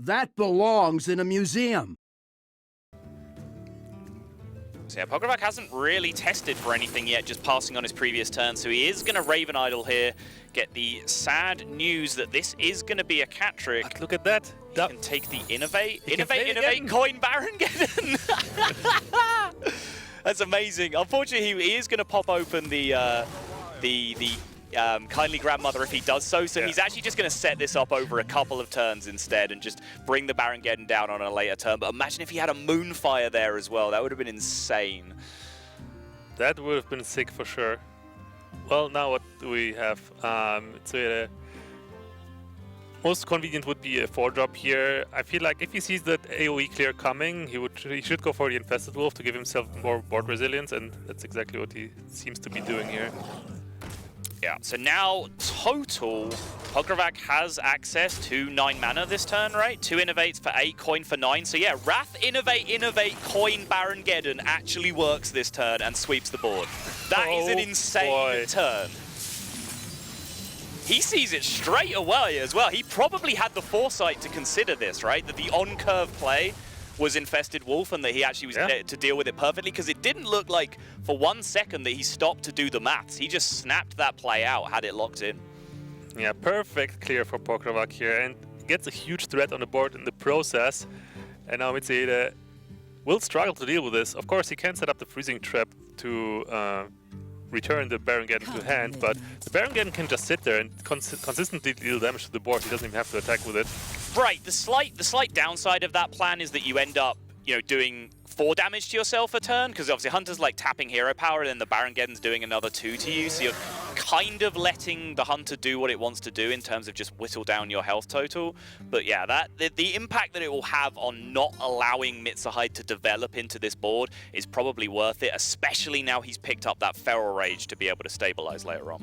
That belongs in a museum. So yeah, Pokrovac hasn't really tested for anything yet, just passing on his previous turn, so he is going to Raven Idol here, get the sad news that this is going to be a cat trick. But look at that. He can take the Innovate, He can play it Innovate, again. coin Baron Geddon. That's amazing. Unfortunately, he is going to pop open the Kindly Grandmother if he does so, so he's actually just going to set this up over a couple of turns instead and just bring the Baron Geddon down on a later turn. But imagine if he had a Moonfire there as well. That would have been insane. That would have been sick for sure. Well, now what do we have? Most convenient would be a 4-drop here. I feel like if he sees that AoE clear coming, he should go for the Infested Wolf to give himself more board resilience, and that's exactly what he seems to be doing here. Yeah, so now total, Pokrovac has access to 9 mana this turn, right? 2 Innovates for 8, coin for 9. So yeah, Wrath, Innovate, coin, Baron Geddon actually works this turn and sweeps the board. That is an insane turn. He sees it straight away as well. He probably had the foresight to consider this, right? That the on-curve play was Infested Wolf and that he actually was there to deal with it perfectly, because it didn't look like for 1 second that he stopped to do the maths. He just snapped that play out, had it locked in. Yeah, perfect clear for Pokrovac here, and gets a huge threat on the board in the process. And now Mitsuhide will struggle to deal with this. Of course, he can set up the freezing trap to return the Baron Geddon to hand, but the Baron Geddon can just sit there and consistently deal damage to the board. He doesn't even have to attack with it. Right, the slight downside of that plan is that you end up, doing 4 damage to yourself a turn, because obviously Hunter's like tapping hero power, and then the Baron Geddon's doing another 2 to you, so you're kind of letting the Hunter do what it wants to do in terms of just whittle down your health total. But yeah, the impact that it will have on not allowing Mitsuhide to develop into this board is probably worth it, especially now he's picked up that Feral Rage to be able to stabilize later on.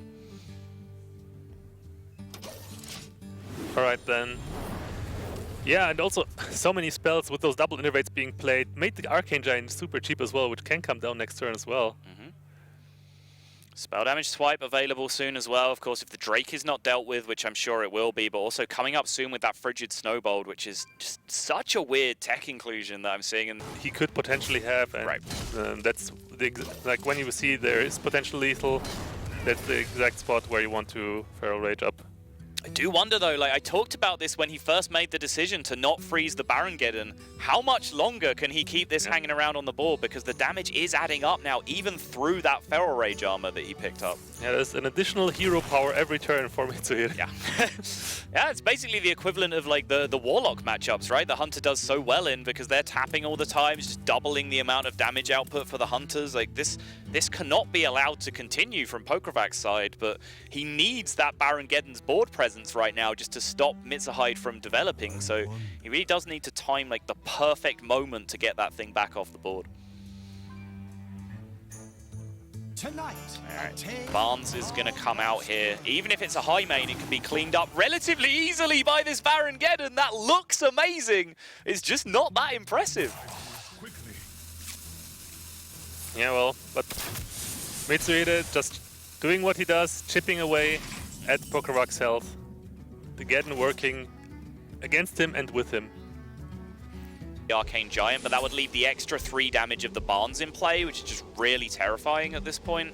Alright then. Yeah, and also so many spells with those double innovates being played made the Arcane Giant super cheap as well, which can come down next turn as well. Spell damage swipe available soon as well. Of course, if the Drake is not dealt with, which I'm sure it will be, but also coming up soon with that Frigid Snowbolt, which is just such a weird tech inclusion that I'm seeing. And he could potentially have, and that's like when you see there is potential lethal, that's the exact spot where you want to Feral Rage up. I do wonder though, like I talked about this when he first made the decision to not freeze the Baron Geddon. How much longer can he keep this hanging around on the board? Because the damage is adding up now, even through that Feral Rage armor that he picked up. Yeah, there's an additional hero power every turn for Mitsuhide. Yeah. Yeah, it's basically the equivalent of like the Warlock matchups, right? The Hunter does so well in because they're tapping all the time, just doubling the amount of damage output for the Hunters. Like this cannot be allowed to continue from Pokrovac's side, but he needs that Baron Geddon's board presence right now just to stop Mitsuhide from developing. So he really does need to time like the perfect moment to get that thing back off the board. Alright, Barnes is going to come out here. Even if it's a high main, it can be cleaned up relatively easily by this Baron Geddon. That looks amazing. It's just not that impressive. Yeah, well, but Mitsuhide just doing what he does, chipping away at Pokrovac's health. The Geddon working against him and with him. The Arcane Giant, but that would leave the extra 3 damage of the Barnes in play, which is just really terrifying at this point.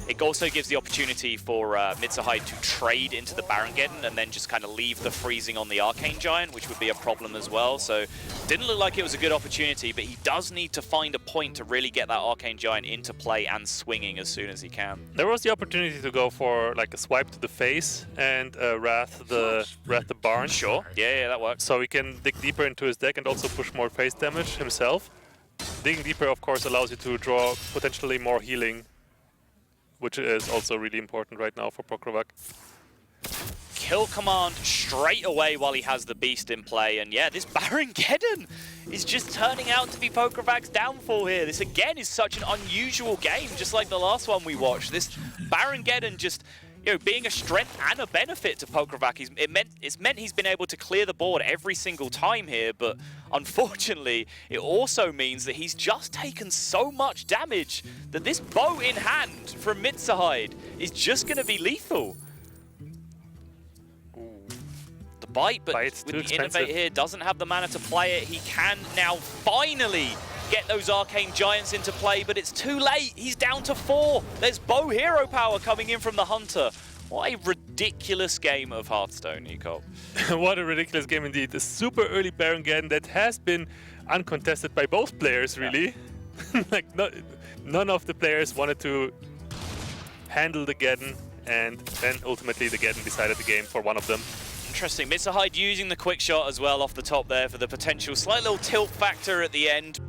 It also gives the opportunity for Mitsuhide to trade into the Baron Geddon and then just kind of leave the freezing on the Arcane Giant, which would be a problem as well. So didn't look like it was a good opportunity, but he does need to find a point to really get that Arcane Giant into play and swinging as soon as he can. There was the opportunity to go for like a swipe to the face and Wrath the Barn. Sure, yeah, that works. So he can dig deeper into his deck and also push more face damage himself. Digging deeper, of course, allows you to draw potentially more healing, which is also really important right now for Pokrovac. Kill command straight away while he has the beast in play, and yeah, this Baron Geddon is just turning out to be Pokrovac's downfall here. This again is such an unusual game, just like the last one we watched. This Baron Geddon just, being a strength and a benefit to Pokrovac. It's meant he's been able to clear the board every single time here, but unfortunately, it also means that he's just taken so much damage that this bow in hand from Mitsuhide is just going to be lethal. The bite, but Bite's with too the Innovate expensive. here, doesn't have the mana to play it. He can now finally get those Arcane Giants into play, but it's too late. He's down to 4. There's Bow Hero power coming in from the Hunter. What a ridiculous game of Hearthstone, Ekop. What a ridiculous game indeed. A super early Baron Geddon that has been uncontested by both players, really. Like, none of the players wanted to handle the Geddon, and then ultimately the Geddon decided the game for one of them. Interesting. Mr. Hyde using the quick shot as well off the top there for the potential slight little tilt factor at the end.